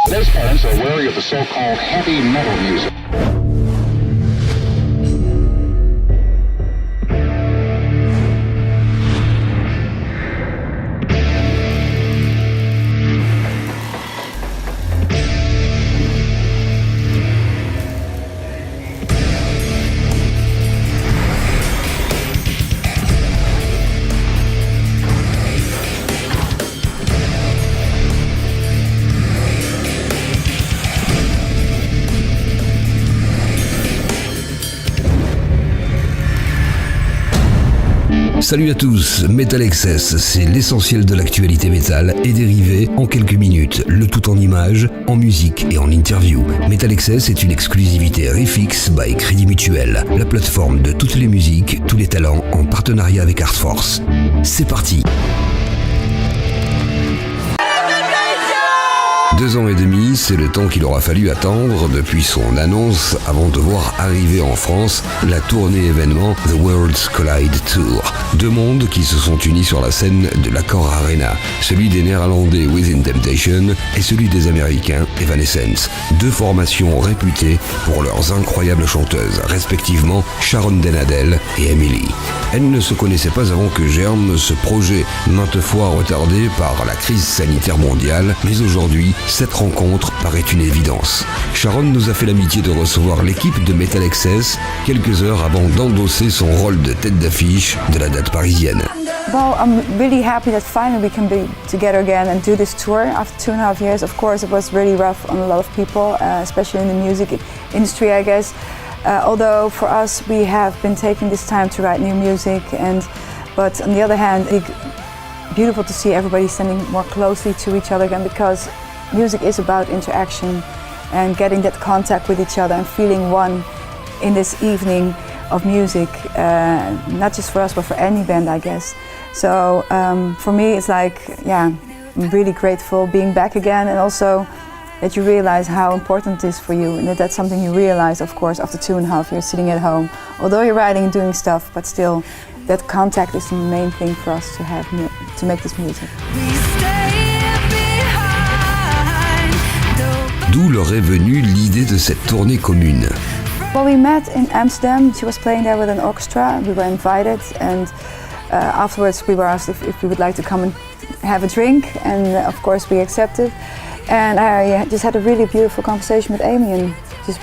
Most parents are wary of the so-called heavy metal music. Salut à tous, Metal Excess, c'est l'essentiel de l'actualité métal et dérivé en quelques minutes, le tout en images, en musique et en interview. Metal Excess est une exclusivité Refix by Crédit Mutuel, la plateforme de toutes les musiques, tous les talents en partenariat avec Artforce. C'est parti! 2 ans et demi, c'est le temps qu'il aura fallu attendre depuis son annonce avant de voir arriver en France la tournée événement The Worlds Collide Tour. 2 mondes qui se sont unis sur la scène de l'Accor Arena, celui des Néerlandais Within Temptation et celui des Américains EVANESCENCE. 2 formations réputées pour leurs incroyables chanteuses, respectivement Sharon et Adel et Emily. Elles ne se connaissaient pas avant que germe ce projet, maintes fois retardé par la crise sanitaire mondiale, mais aujourd'hui, cette rencontre paraît une évidence. Sharon nous a fait l'amitié de recevoir l'équipe de Metal Excess quelques heures avant d'endosser son rôle de tête d'affiche de la date parisienne. Well, I'm really happy that finally we can be together again and do this tour after 2.5 years. Of course, it was really rough on a lot of people, especially in the music industry, I guess. Although for us, we have been taking this time to write new music, but on the other hand, it's beautiful to see everybody standing more closely to each other again, because music is about interaction and getting that contact with each other and feeling one in this evening of music, not just for us but for any band, I guess. So for me it's like, yeah, I'm really grateful being back again, and also that you realize how important it is for you, and that's something you realize, of course, after 2.5 years sitting at home. Although you're writing and doing stuff, but still that contact is the main thing for us to have to make this music. D'où leur est venue l'idée de cette tournée commune. Well, we met in Amsterdam. She was playing there with an orchestra. We were invited, and afterwards we were asked if we would like to come and have a drink, and of course we accepted. And I just had a really beautiful conversation with Amy, and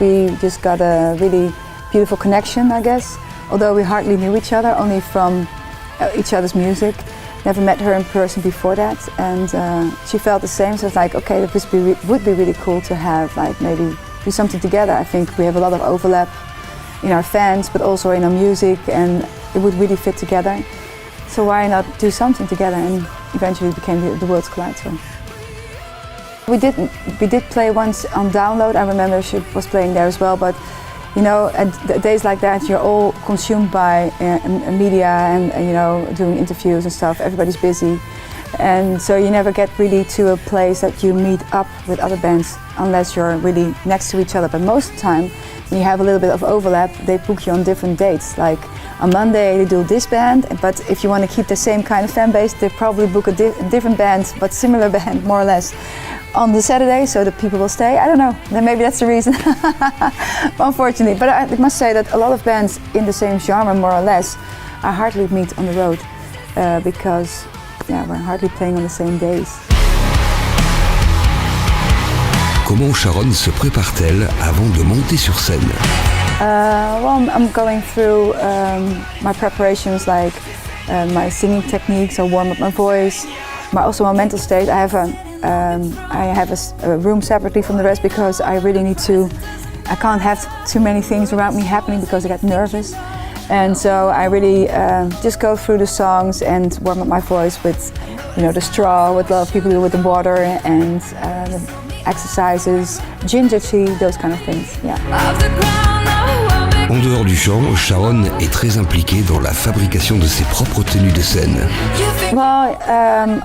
we just got a really beautiful connection, I guess. Although we hardly knew each other, only from each other's music. Never met her in person before that, and she felt the same. So it's like, okay, it would be really cool to have, like, maybe do something together. I think we have a lot of overlap in our fans, but also in our music, and it would really fit together. So why not do something together? And eventually it became the Worlds Collide Tour. We did play once on Download. I remember she was playing there as well, but you know, at days like that, you're all consumed by media and you know, doing interviews and stuff. Everybody's busy, and so you never get really to a place that you meet up with other bands unless you're really next to each other. But most of the time, when you have a little bit of overlap, they book you on different dates. Like on Monday they do this band, but if you want to keep the same kind of fan base, they probably book a different band, but similar band more or less, on the Saturday, so that people will stay. I don't know, then maybe that's the reason, unfortunately. But I must say that a lot of bands in the same genre, more or less, I hardly meet on the road, because yeah, we're hardly playing on the same days. Comment Sharon se prépare-t-elle avant de monter sur scène? Well, I'm going through my preparations, like my singing techniques, or warm up my voice, but also my mental state. I have a room separately from the rest, because I really need to. I can't have too many things around me happening because I get nervous, and so I really just go through the songs and warm up my voice with, you know, the straw, what a lot of people do with the water, and the exercises, ginger tea, those kind of things. Yeah. En dehors du chant, Sharon est très impliquée dans la fabrication de ses propres tenues de scène. Well,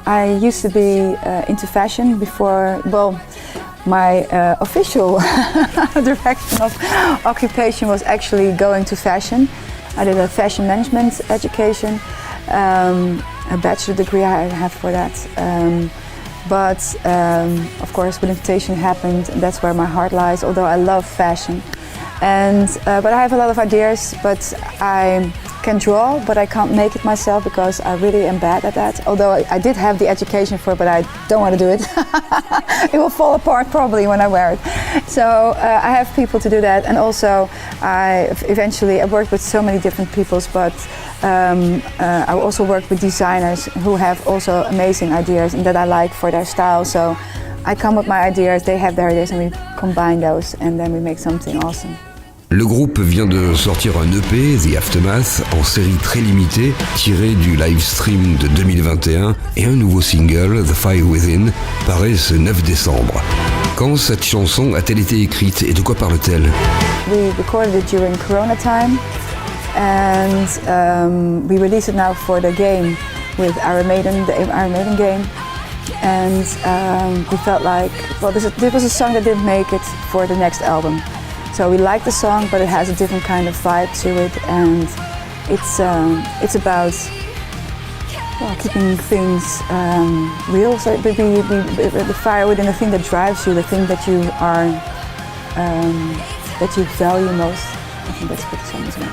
I used to be into fashion before. Well, my official direction of occupation was actually going to fashion. I did a fashion management education, a bachelor degree I have for that. But of course, when invitation happened, and that's where my heart lies. Although I love fashion, but I have a lot of ideas. But I can draw, but I can't make it myself because I really am bad at that. Although I did have the education for it, but I don't want to do it. It will fall apart probably when I wear it. So I have people to do that, and also I worked with so many different peoples, but I also work with designers who have also amazing ideas and that I like for their style. So I come with my ideas, they have their ideas, and we combine those, and then we make something awesome. Le groupe vient de sortir un EP, The Aftermath, en série très limitée, tiré du live stream de 2021, et un nouveau single, The Fire Within, paraît ce 9 décembre. Quand cette chanson a-t-elle été écrite et de quoi parle-t-elle? We recorded it during Corona time, and we released it now for the game with Iron Maiden, the Iron Maiden game. And we felt like, well, this was a song that didn't make it for the next album. So we like the song, but it has a different kind of vibe to it, and it's about keeping things real. So the fire within, the thing that drives you, the thing that you are that you value most. I think that's what the song is about.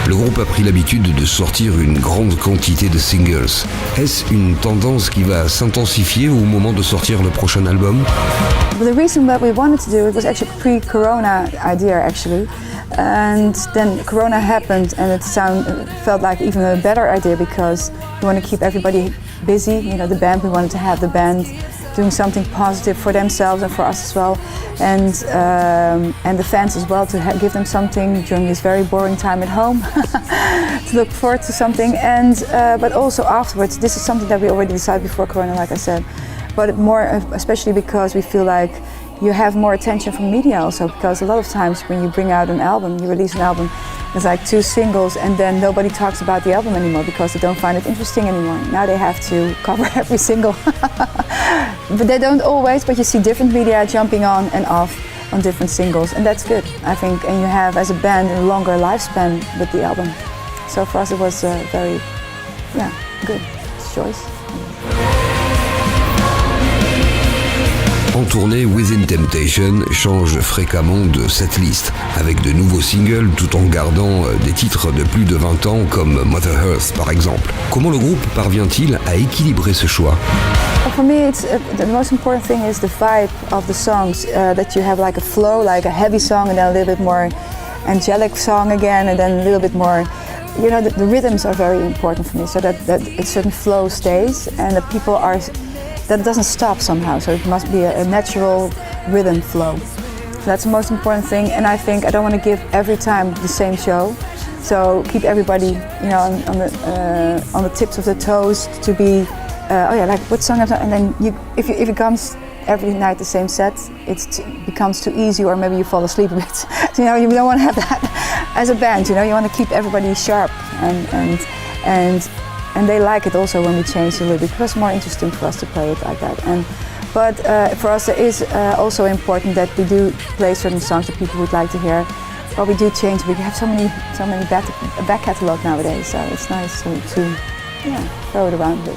Le groupe a pris l'habitude de sortir une grande quantité de singles. Est-ce une tendance qui va s'intensifier au moment de sortir le prochain album? The reason that we wanted to do it was actually a pre-Corona idea actually. And then Corona happened, and it felt like even a better idea because we want to keep everybody busy. You know, the band, we wanted to have the band doing something positive for themselves and for us as well, and the fans as well, to give them something during this very boring time at home, to look forward to something. And but also afterwards, this is something that we already decided before Corona, like I said, but more especially because we feel like you have more attention from media also, because a lot of times when you bring out an album, you release an album, it's like 2 singles and then nobody talks about the album anymore because they don't find it interesting anymore. Now they have to cover every single. But they don't always, but you see different media jumping on and off on different singles, and that's good, I think. And you have, as a band, a longer lifespan with the album. So for us it was a very, good choice. En tournée, Within Temptation change fréquemment de setlist, avec de nouveaux singles tout en gardant des titres de plus de 20 ans comme Mother Earth par exemple. Comment le groupe parvient-il à équilibrer ce choix? For me, the most important thing is the vibe of the songs, that you have like a flow, like a heavy song and then a little bit more angelic song again, and then a little bit more, you know, the rhythms are very important for me, so that a certain flow stays and the people are, that doesn't stop somehow, so it must be a natural rhythm flow. So that's the most important thing, and I think I don't want to give every time the same show, so keep everybody, you know, on the tips of the toes to be, like what song is that? And then if it comes every night the same set, it becomes too easy, or maybe you fall asleep a bit. So, you know, you don't want to have that as a band. You know, you want to keep everybody sharp, and they like it also when we change a little bit, because it's more interesting for us to play it like that. But for us, it is also important that we do play certain songs that people would like to hear. But we do change. We have so many back catalogue nowadays, so it's nice to throw it around a bit.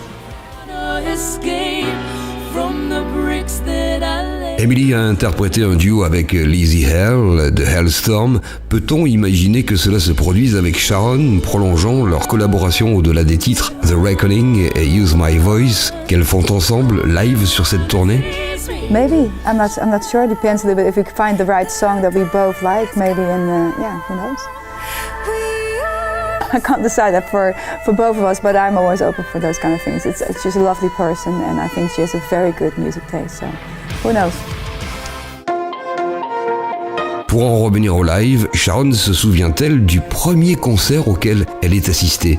Emily a interprété un duo avec Lizzie Hale de Hellstorm. Peut-on imaginer que cela se produise avec Sharon, prolongeant leur collaboration au-delà des titres The Reckoning et Use My Voice qu'elles font ensemble live sur cette tournée? Maybe. I'm not sure. It depends a little bit. If we find the right song that we both like, maybe, and who knows? I can't decide that for both of us, but I'm always open for those kind of things. It's just a lovely person, and I think she has a very good music taste, so who knows? Pour en revenir au live, Sharon se souvient-elle du premier concert auquel elle est assistée?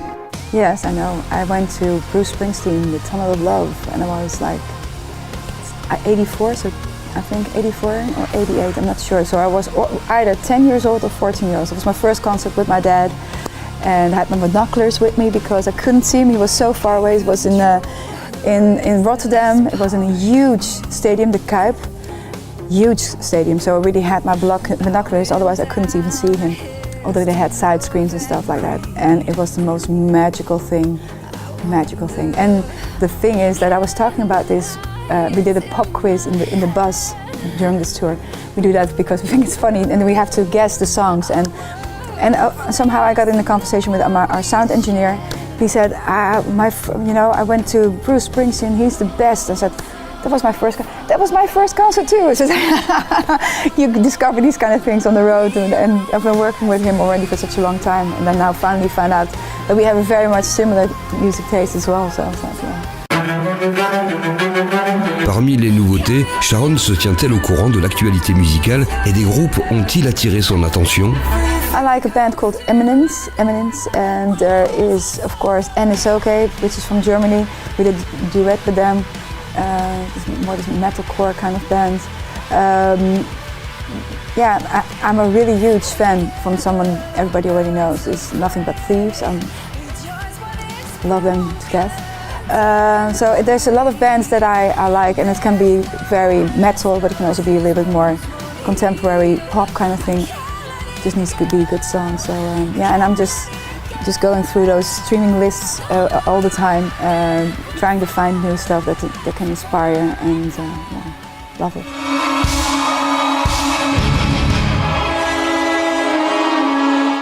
Yes, I know. I went to Bruce Springsteen, The Tunnel of Love, and I was like 84, so I think 84 or 88, I'm not sure. So I was either 10 years old or 14 years old. It was my first concert with my dad. And I had my binoculars with me because I couldn't see him. He was so far away. It was in Rotterdam. It was in a huge stadium, the Kuip. Huge stadium. So I really had my binoculars. Otherwise, I couldn't even see him. although they had side screens and stuff like that. And it was the most magical thing. And the thing is that I was talking about this, we did a pop quiz in the bus during this tour. We do that because we think it's funny, and we have to guess the songs. And somehow I got in a conversation with our sound engineer. He said, I went to Bruce Springsteen, he's the best. I said, that was my first concert too. So you discover these kind of things on the road, and I've been working with him already for such a long time, and then now finally found out that we have a very much similar music taste as well. So yeah. Parmi les nouveautés, Sharon se tient-elle au courant de l'actualité musicale et des groupes ont-ils attiré son attention? I like a band called EVANESCENce, and there is, of course, NSOK, which is from Germany. We did a duet with them. More this metalcore kind of band. I'm a really huge fan from someone everybody already knows. It's Nothing But Thieves. I love them to death. So there's a lot of bands that I like, and it can be very metal, but it can also be a little bit more contemporary pop kind of thing. It just needs to be a good song. So and I'm just going through those streaming lists all the time, trying to find new stuff that can inspire, and love it.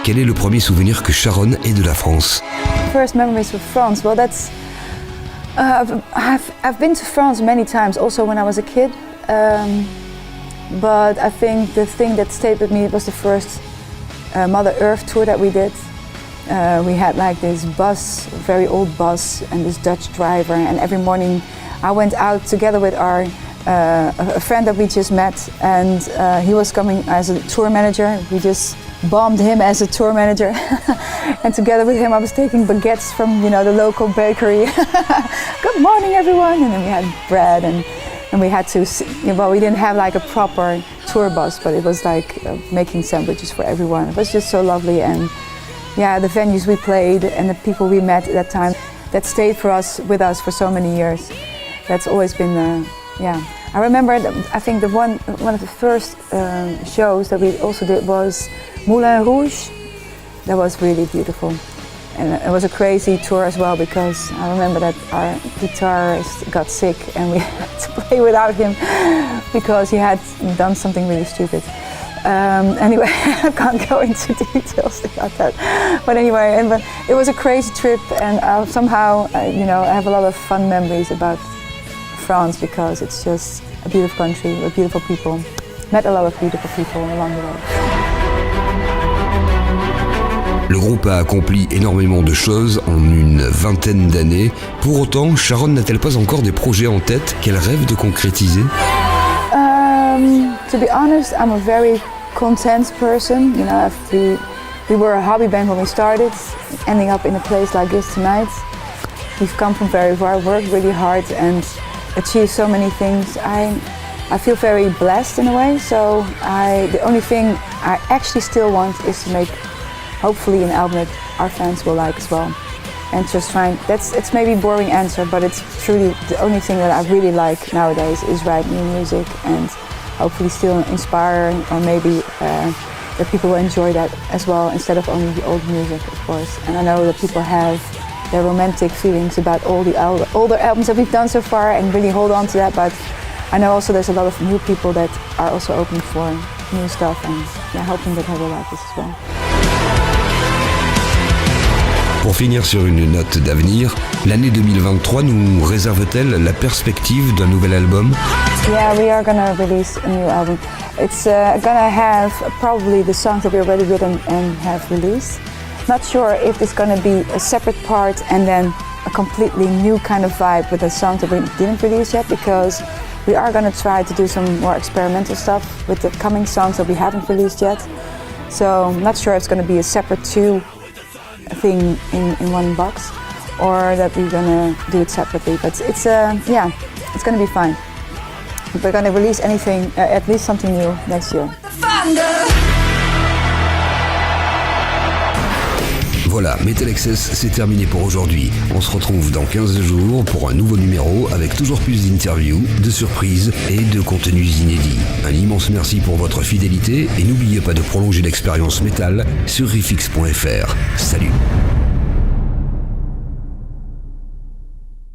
Quel est le premier souvenir que Sharon ait de la France? First memories with France, well that's, I've been to France many times, also when I was a kid, but I think the thing that stayed with me was the first Mother Earth tour that we did. We had like this bus, very old bus, and this Dutch driver, and every morning I went out together with a friend that we just met, and he was coming as a tour manager. We just bombed him as a tour manager, and together with him I was taking baguettes from the local bakery. Good morning everyone, and then we had bread, and we had to, we didn't have like a proper tour bus, but it was like making sandwiches for everyone. It was just so lovely, and the venues we played and the people we met at that time, that stayed with us for so many years. That's always been, I remember, I think one of the first shows that we also did was Moulin Rouge. That was really beautiful. And it was a crazy tour as well, because I remember that our guitarist got sick and we had to play without him because he had done something really stupid. Anyway, I can't go into details about that. But anyway, it was a crazy trip, and somehow, I have a lot of fun memories about France, because it's just a beautiful country with beautiful people. Met a lot of beautiful people along the way. Le groupe a accompli énormément de choses en une vingtaine d'années. Pour autant, Sharon n'a-t-elle pas encore des projets en tête qu'elle rêve de concrétiser? To be honest, I'm a very content person. We were a hobby band when we started, ending up in a place like this tonight. We've come from very far, worked really hard, and achieved so many things. I feel very blessed in a way. So the only thing I actually still want is to make, hopefully, an album that our fans will like as well. And just trying, it's maybe a boring answer, but it's truly the only thing that I really like nowadays is write new music and hopefully still inspire, or maybe that people will enjoy that as well, instead of only the old music, of course. And I know that people have their romantic feelings about all the older albums that we've done so far and really hold on to that, but I know also there's a lot of new people that are also open for new stuff, and hoping that they will like this as well. Pour finir sur une note d'avenir, l'année 2023 nous réserve-t-elle la perspective d'un nouvel album? Yeah, we are gonna release a new album. It's gonna have probably the songs that we already written and have released. Not sure if it's gonna be a separate part and then a completely new kind of vibe with the songs that we didn't release yet, because we are gonna try to do some more experimental stuff with the coming songs that we haven't released yet. So I'm not sure if it's gonna be a separate two thing in one box, or that we're gonna do it separately, but it's gonna be fine. We're gonna release anything, at least something new next year. Voilà, Metal Excess, c'est terminé pour aujourd'hui. On se retrouve dans 15 jours pour un nouveau numéro avec toujours plus d'interviews, de surprises et de contenus inédits. Un immense merci pour votre fidélité et n'oubliez pas de prolonger l'expérience métal sur riffix.fr. Salut!